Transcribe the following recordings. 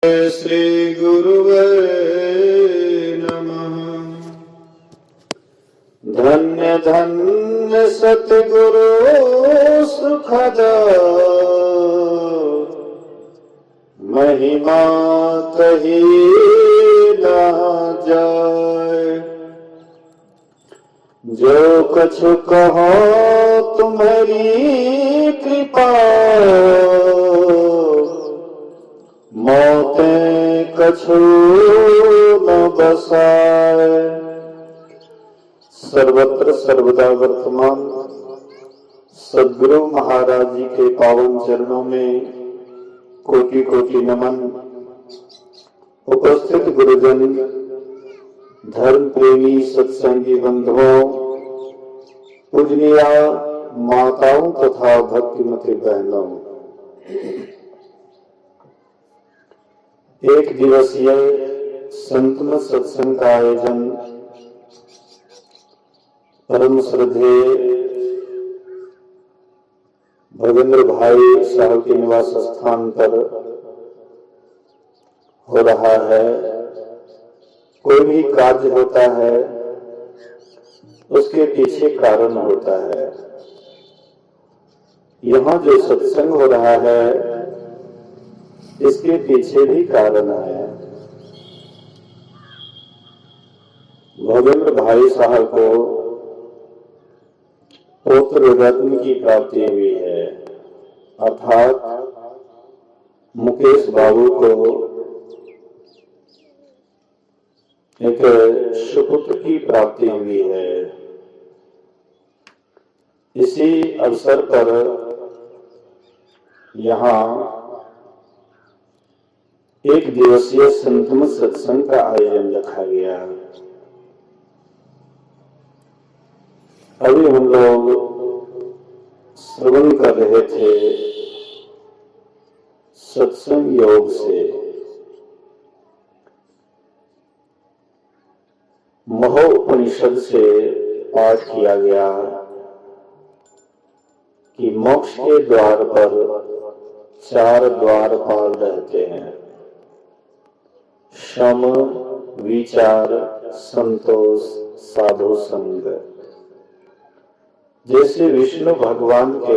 श्री गुरुवे नमः। धन्य धन्य सतगुरु सुखद महिमा कही न जाए। जो कछु कहो तुम्हारी कृपा, मौते कछु न बसाए। सर्वत्र सर्वदा वर्तमान सद्गुरु महाराज जी के पावन चरणों में कोटि कोटि नमन। उपस्थित गुरुजन, धर्म प्रेमी सत्संगी बंधुओं, पूजनीय माताओं तथा भक्तिमती बहनों, एक दिवसीय संतमत सत्संग का आयोजन परम श्रद्धेय भगेंद्र भाई साहब के निवास स्थान पर हो रहा है। कोई भी कार्य होता है उसके पीछे कारण होता है। यहाँ जो सत्संग हो रहा है इसके पीछे भी कारण है। भगेंद्र भाई साहब को पुत्र रत्न की प्राप्ति हुई है, अर्थात मुकेश बाबू को एक सुपुत्र की प्राप्ति हुई है। इसी अवसर पर यहाँ एक दिवसीय संतमत सत्संग का आयोजन रखा गया। अभी हम लोग श्रवण कर रहे थे सत्संग योग से। महोपनिषद से पाठ किया गया कि मोक्ष के द्वार पर 4 द्वारपाल रहते हैं: शम, विचार, संतोष, साधु संग। जैसे विष्णु भगवान के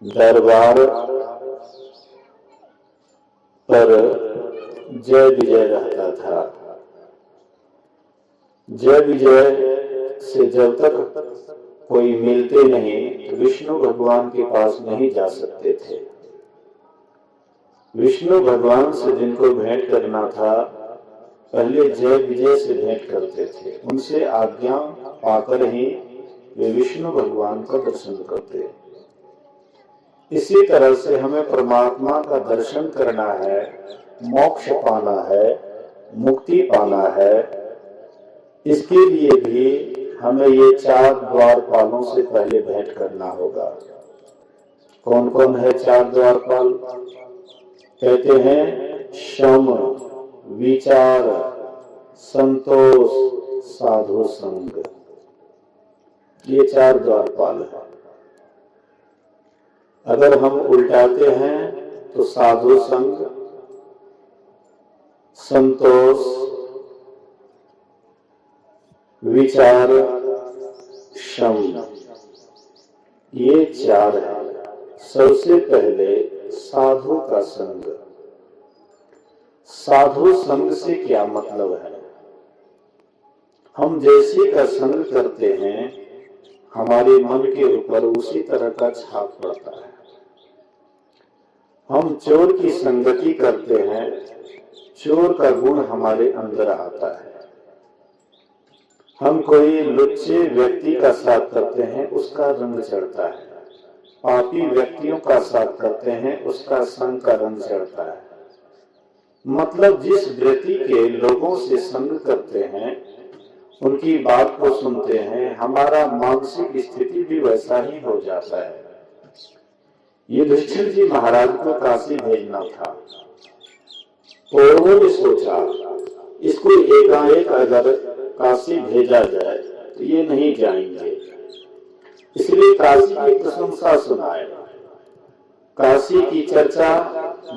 दरबार पर जय विजय रहता था। जय विजय से जब तक कोई मिलते नहीं तो विष्णु भगवान के पास नहीं जा सकते थे। विष्णु भगवान से जिनको भेंट करना था पहले जय विजय से भेंट करते थे। उनसे आज्ञा पाकर ही वे विष्णु भगवान का दर्शन करते। इसी तरह से हमें परमात्मा का दर्शन करना है, मोक्ष पाना है, मुक्ति पाना है। इसके लिए भी हमें ये 4 द्वारपालों से पहले भेंट करना होगा। कौन कौन है 4 द्वारपाल? कहते हैं शम, विचार, संतोष, साधु संग। ये 4 द्वारपाल है। अगर हम उल्टाते हैं तो साधु संग, संतोष, विचार, शम, ये 4 है। सबसे पहले साधु का संग। साधु संग से क्या मतलब है? हम जैसे का संग करते हैं हमारे मन के ऊपर उसी तरह का छाप पड़ता है। हम चोर की संगति करते हैं, चोर का गुण हमारे अंदर आता है। हम कोई लुच्चे व्यक्ति का साथ करते हैं, उसका रंग चढ़ता है। पापी व्यक्तियों का साथ करते हैं, उसका संग का रंग चढ़ता है। मतलब जिस वृत्ति के लोगों से संग करते हैं, उनकी बात को सुनते हैं, हमारा मानसिक स्थिति भी वैसा ही हो जाता है। युधिष्ठिर जी महाराज को काशी भेजना था। कौरवों ने सोचा इसको एकाएक अगर काशी भेजा जाए तो ये नहीं जाएंगे, इसलिए काशी की प्रशंसा सुनाए। काशी की चर्चा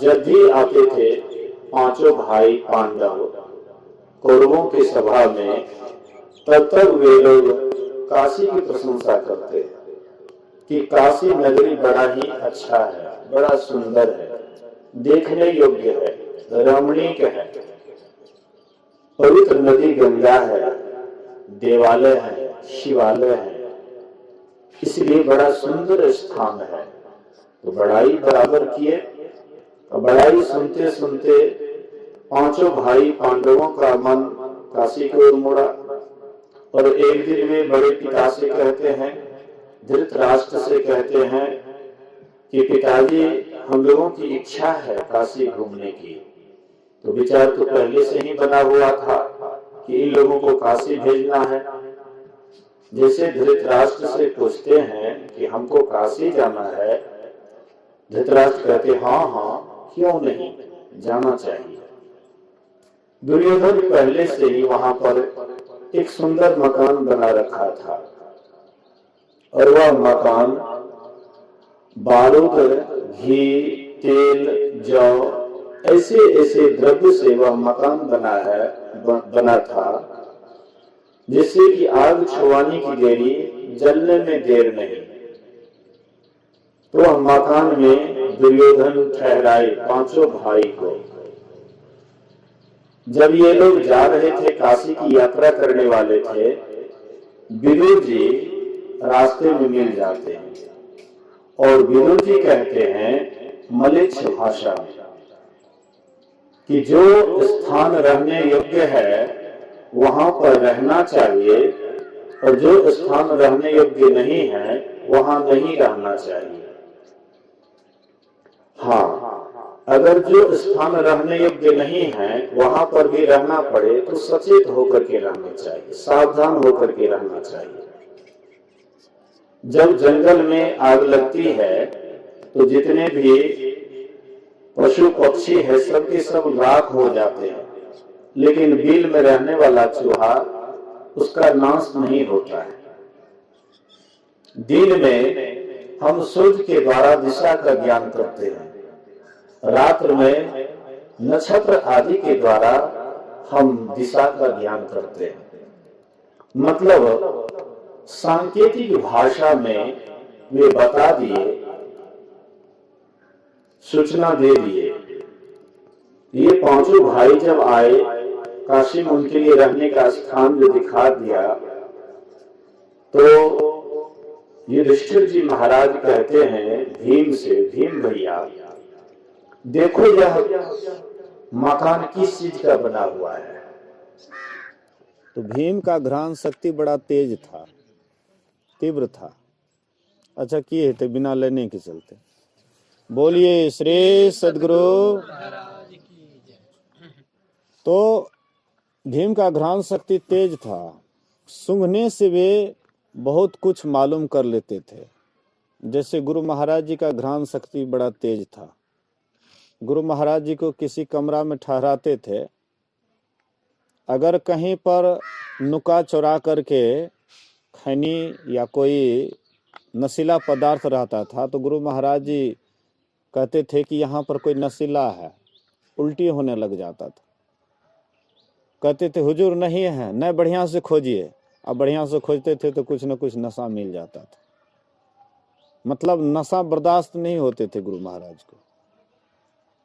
जब भी आते थे पांचों भाई पांडव कौरवों की सभा में, तब तक वे लोग काशी की प्रशंसा करते कि काशी नगरी बड़ा ही अच्छा है, बड़ा सुंदर है, देखने योग्य है, रमणीक है, पवित्र नदी गंगा है, देवालय है, शिवालय है, इसलिए बड़ा सुंदर स्थान है। तो बड़ाई बराबर किए और बड़ाई सुनते सुनते पांचों भाई पांडवों का मन काशी की ओर मुड़ा। और एक दिन वे बड़े पिता से कहते हैं, धृतराष्ट्र से कहते हैं कि पिताजी हम लोगों की इच्छा है काशी घूमने की। तो विचार तो पहले से ही बना हुआ था कि इन लोगों को काशी भेजना है। जैसे धृतराष्ट्र से पूछते हैं कि हमको काशी जाना है, धृतराष्ट्र कहते हाँ हाँ क्यों नहीं, जाना चाहिए। दुर्योधन पहले से ही वहां पर एक सुंदर मकान बना रखा था और वह मकान बारूद, घी, तेल, जौ ऐसे ऐसे द्रव्य से वह मकान बना था जिससे कि आग छुआने की देरी, जलने में देर नहीं। तो वह मकान में दुर्योधन ठहराए पांचों भाई को। जब ये लोग जा रहे थे, काशी की यात्रा करने वाले थे, विदुर जी रास्ते में मिल जाते हैं और विदुर जी कहते हैं मलेच्छ भाषा में कि जो स्थान रहने योग्य है वहां पर रहना चाहिए और जो स्थान रहने योग्य नहीं है वहां नहीं रहना चाहिए। हाँ, अगर जो स्थान रहने योग्य नहीं है वहां पर भी रहना पड़े तो सचेत होकर के रहना चाहिए, सावधान होकर के रहना चाहिए। जब जंगल में आग लगती है तो जितने भी पशु पक्षी है सबके सब राख हो जाते हैं, लेकिन बिल में रहने वाला चूहा उसका नाश नहीं होता है। दिन में हम सूर्य के द्वारा दिशा का ज्ञान करते हैं, रात्र में नक्षत्र आदि के द्वारा हम दिशा का ज्ञान करते हैं। मतलब सांकेतिक भाषा में वे बता दिए, सूचना दे दिए। ये पांचों भाई जब आए, काशी में उनके लिए रहने का स्थान जो दिखा दिया, तो युधिष्ठिर जी महाराज कहते हैं भीम से, भीम भैया देखो यह मकान किस चीज का बना हुआ है। तो भीम का घ्राण शक्ति बड़ा तेज था, तीव्र था। अच्छा किए थे बिना लेने के चलते। बोलिए श्री सद्गुरु। तो भीम का घ्राण शक्ति तेज था, सूंघने से वे बहुत कुछ मालूम कर लेते थे। जैसे गुरु महाराज जी का घ्राण शक्ति बड़ा तेज था। गुरु महाराज जी को किसी कमरा में ठहराते थे, अगर कहीं पर नुका चुरा करके खैनी या कोई नशीला पदार्थ रहता था तो गुरु महाराज जी कहते थे कि यहाँ पर कोई नशीला है, उल्टी होने लग जाता था। कहते थे हुजूर नहीं है, न बढ़िया से खोजिए। अब बढ़िया से खोजते थे तो कुछ न कुछ नशा मिल जाता था। मतलब नशा बर्दाश्त नहीं होते थे गुरु महाराज को।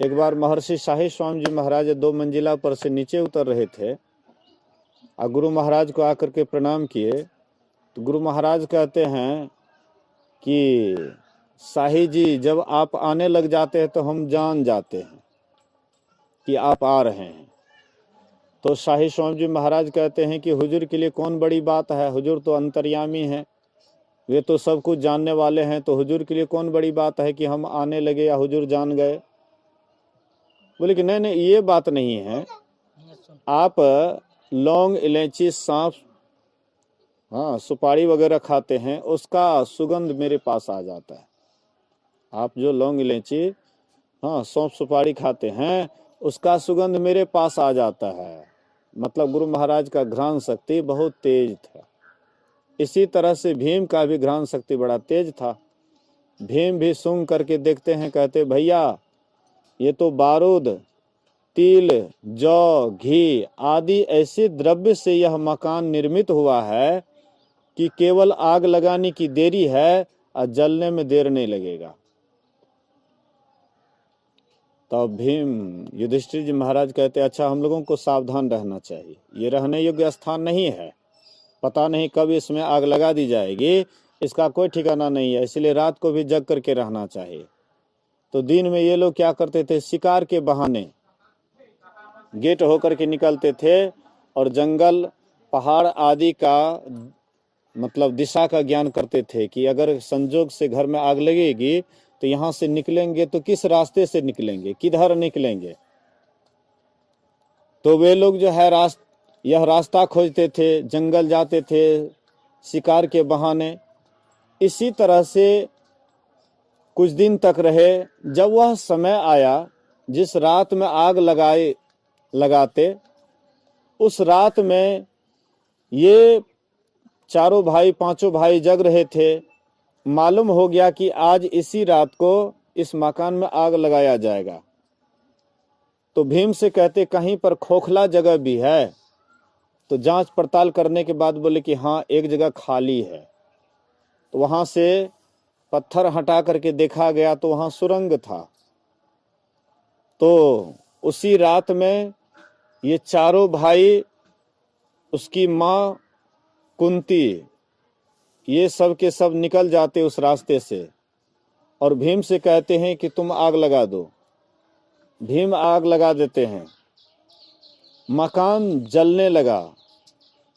एक बार महर्षि शाही स्वामी जी महाराज 2 मंजिला पर से नीचे उतर रहे थे और गुरु महाराज को आकर के प्रणाम किए तो गुरु महाराज कहते हैं कि शाही जी जब आप आने लग जाते हैं तो हम जान जाते हैं कि आप आ रहे हैं। तो शाही स्वामी जी महाराज कहते हैं कि हुजूर के लिए कौन बड़ी बात है, हुजूर तो अंतर्यामी हैं, वे तो सब कुछ जानने वाले हैं, तो हुजूर के लिए कौन बड़ी बात है कि हम आने लगे या हुजूर जान गए। बोले कि नहीं नहीं ये बात नहीं है, आप लौंग इलायची सौंफ सुपारी वगैरह खाते हैं, उसका सुगंध मेरे पास आ जाता है। आप जो लौंग इलायची सौंफ सुपारी खाते हैं उसका सुगंध मेरे पास आ जाता है। मतलब गुरु महाराज का घ्राण शक्ति बहुत तेज था। इसी तरह से भीम का भी घ्राण शक्ति बड़ा तेज था। भीम भी सूंघ करके देखते हैं, कहते भैया ये तो बारूद, तिल, जौ, घी आदि ऐसे द्रव्य से यह मकान निर्मित हुआ है कि केवल आग लगाने की देरी है और जलने में देर नहीं लगेगा। तब भीम युधिष्ठिर जी महाराज कहते अच्छा हम लोगों को सावधान रहना चाहिए, ये रहने योग्य स्थान नहीं है, पता नहीं कब इसमें आग लगा दी जाएगी, इसका कोई ठिकाना नहीं है, इसलिए रात को भी जग करके रहना चाहिए। तो दिन में ये लोग क्या करते थे, शिकार के बहाने गेट होकर के निकलते थे और जंगल पहाड़ आदि का मतलब दिशा का ज्ञान करते थे कि अगर संजोग से घर में आग लगेगी तो यहाँ से निकलेंगे तो किस रास्ते से निकलेंगे, किधर निकलेंगे। तो वे लोग जो है यह रास्ता खोजते थे, जंगल जाते थे शिकार के बहाने। इसी तरह से कुछ दिन तक रहे। जब वह समय आया जिस रात में आग लगाते, उस रात में ये चारों भाई पांचों भाई जग रहे थे। मालूम हो गया कि आज इसी रात को इस मकान में आग लगाया जाएगा। तो भीम से कहते कहीं पर खोखला जगह भी है। तो जांच पड़ताल करने के बाद बोले कि हाँ एक जगह खाली है। तो वहां से पत्थर हटा करके देखा गया तो वहां सुरंग था। तो उसी रात में ये चारों भाई, उसकी माँ कुंती, ये सब के सब निकल जाते उस रास्ते से और भीम से कहते हैं कि तुम आग लगा दो। भीम आग लगा देते हैं, मकान जलने लगा।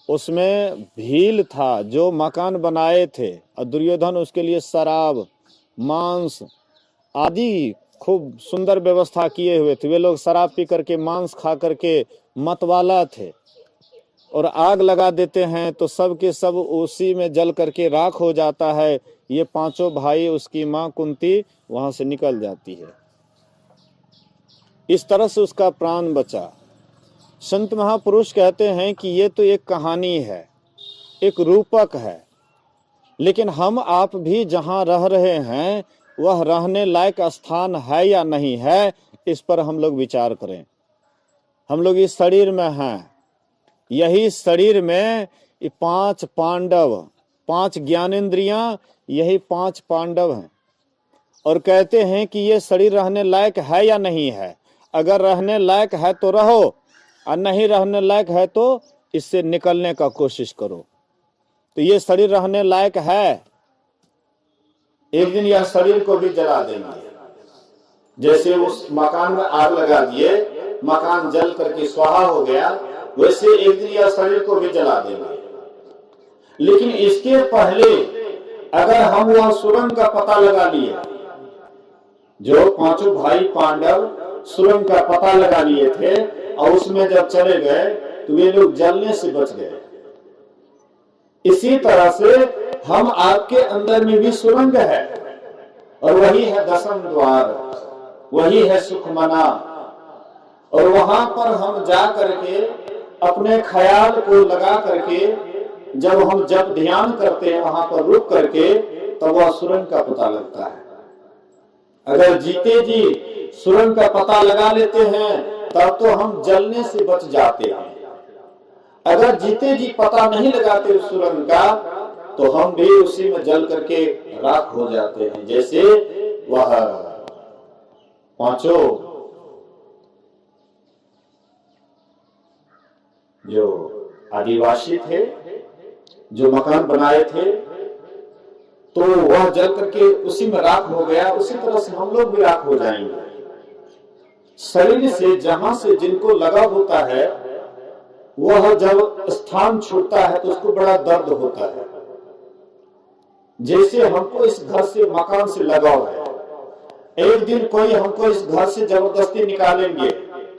उसमें भील था जो मकान बनाए थे और दुर्योधन उसके लिए शराब, मांस आदि खूब सुंदर व्यवस्था किए हुए थे। वे लोग शराब पी करके, मांस खा करके मतवाला थे और आग लगा देते हैं तो सब के सब उसी में जल करके राख हो जाता है। ये पांचों भाई, उसकी माँ कुंती वहां से निकल जाती है। इस तरह से उसका प्राण बचा। संत महापुरुष कहते हैं कि ये तो एक कहानी है, एक रूपक है, लेकिन हम आप भी जहां रह रहे हैं वह रहने लायक स्थान है या नहीं है, इस पर हम लोग विचार करें। हम लोग इस शरीर में हैं, यही शरीर में ये 5 पांडव, 5 ज्ञानेंद्रियां, यही 5 पांडव हैं। और कहते हैं कि ये शरीर रहने लायक है या नहीं है। अगर रहने लायक है तो रहो और नहीं रहने लायक है तो इससे निकलने का कोशिश करो। तो ये शरीर रहने लायक है, एक दिन यह शरीर को भी जला देंगे। जैसे उस मकान में आग लगा दिए, मकान जल करके स्वाहा हो गया, वैसे एक दिन यह शरीर को भी जला देंगे। लेकिन इसके पहले अगर हम वह सुरंग का पता लगा लिए, जो पांचों भाई पांडव सुरंग का पता लगा लिए थे और उसमें जब चले गए तो वे लोग जलने से बच गए। इसी तरह से हम आपके अंदर में भी सुरंग है और वही है दशम द्वार, वही है सुखमना। और वहां पर हम जा करके अपने ख्याल को लगा करके जब हम ध्यान करते हैं, वहां पर रुक करके, तब वह सुरंग का पता लगता है। अगर जीते जी सुरंग का पता लगा लेते हैं तब तो हम जलने से बच जाते हैं। अगर जीते जी पता नहीं लगाते उस सुरंग का तो हम भी उसी में जल करके राख हो जाते हैं। जैसे वह पांचों जो आदिवासी थे, जो मकान बनाए थे, तो वह जल करके उसी में राख हो गया। उसी तरह से हम लोग भी राख हो जाएंगे। शरीर से जहां से जिनको लगा होता है, वह जब स्थान छूटता है तो उसको बड़ा दर्द होता है। जैसे हमको इस घर से, मकान से लगाव है, एक दिन कोई हमको इस घर से जबरदस्ती निकालेंगे,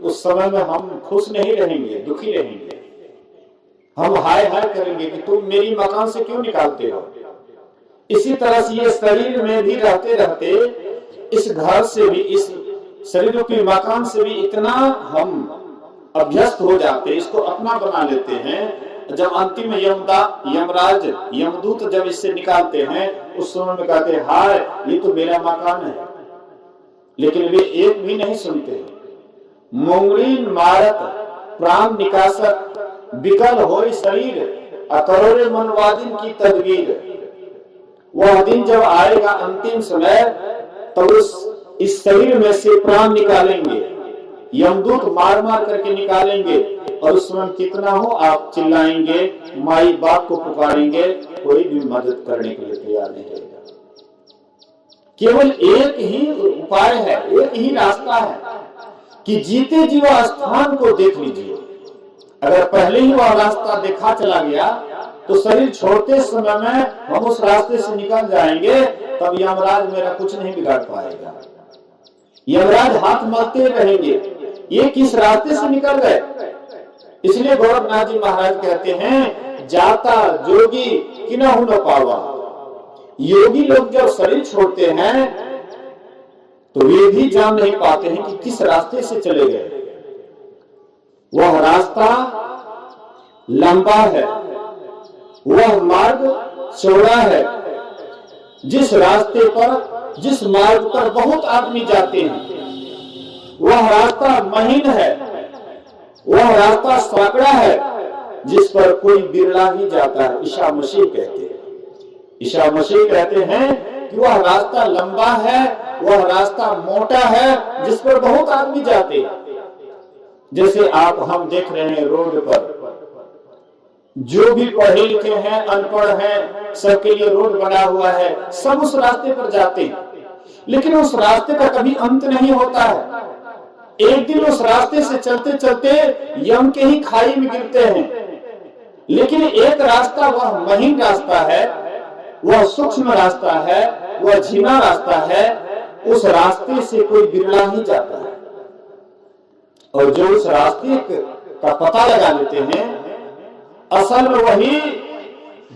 उस समय में हम खुश नहीं रहेंगे, दुखी रहेंगे। हम हाय हाय करेंगे कि तुम मेरी मकान से क्यों निकालते हो। इसी तरह से ये शरीर में भी रहते रहते इस घर से भी, इस शरीर रूपी मकान से भी इतना हम अभ्यस्त हो जाते, इसको अपना बना लेते हैं। जब अंतिम यमराज यमदूत जब इससे निकालते हैं, उस समय में कहते हैं हाय ये तो मेरा मकान है, लेकिन वे एक भी नहीं सुनते। मुंगली मारत प्राण निकासक विकल हो शरीर, अकरोरे मनवादिन की तदबीर। वह दिन जब आएगा अंतिम समय, तब इस शरीर में से प्राण निकालेंगे, यमदूत मार मार करके निकालेंगे, और उस समय कितना हो आप चिल्लाएंगे, माई बाप को पुकारेंगे, कोई भी मदद करने के लिए तैयार नहीं रहेगा। केवल एक ही उपाय है, एक ही रास्ता है कि जीते जी वह स्थान को देख लीजिए। अगर पहले ही वह रास्ता देखा चला गया तो शरीर छोड़ते समय में हम उस रास्ते से निकल जाएंगे, तब यमराज मेरा कुछ नहीं बिगाड़ पाएगा। यमराज हाथ मलते रहेंगे, ये किस रास्ते से निकल गए। इसलिए गोरखनाथ जी महाराज कहते हैं, जाता जोगी किन्हु न पावा। योगी लोग जब शरीर छोड़ते हैं तो वे भी जान नहीं पाते हैं कि किस रास्ते से चले गए। वह रास्ता लंबा है, वह मार्ग चौड़ा है। जिस रास्ते पर, जिस मार्ग पर बहुत आदमी जाते हैं, वह रास्ता महीन है, वह रास्ता सांकड़ा है, जिस पर कोई बिरला ही जाता है। ईसा मसीह कहते हैं, ईसा मसीह कहते हैं कि वह रास्ता लंबा है, वह रास्ता मोटा है, जिस पर बहुत आदमी जाते हैं। जैसे आप हम देख रहे हैं रोड पर, जो भी पढ़े लिखे हैं, अनपढ़ हैं, सबके लिए रोड बना हुआ है, सब उस रास्ते पर जाते हैं, लेकिन उस रास्ते का कभी अंत नहीं होता है। एक दिन उस रास्ते से चलते चलते यम के ही खाई में गिरते हैं। लेकिन एक रास्ता वह महीन रास्ता है, वह सूक्ष्म रास्ता है, वह झीना रास्ता है, उस रास्ते से कोई बिरला ही जाता है। और जो उस रास्ते का पता लगा लेते हैं, असल में वही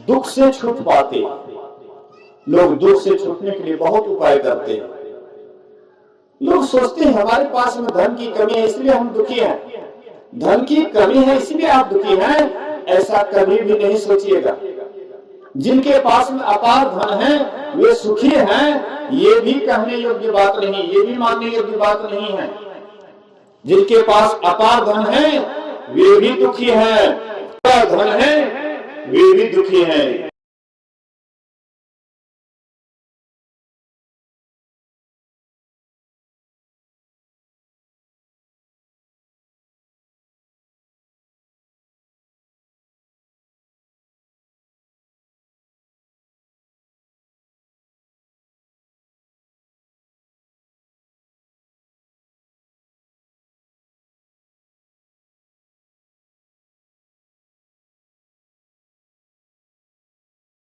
दुख से छूट पाते हैं। लोग दुख से छूटने के लिए बहुत उपाय करते हैं। लोग सोचते हैं हमारे पास में धन की कमी है इसलिए हम दुखी हैं, धन की कमी है इसलिए आप दुखी हैं। ऐसा कभी भी नहीं सोचिएगा। जिनके पास में अपार धन है वे सुखी हैं, ये भी कहने योग्य बात नहीं, ये भी मानने योग्य बात नहीं है। जिनके पास अपार धन है वे भी दुखी हैं, धन है वे भी दुखी हैं।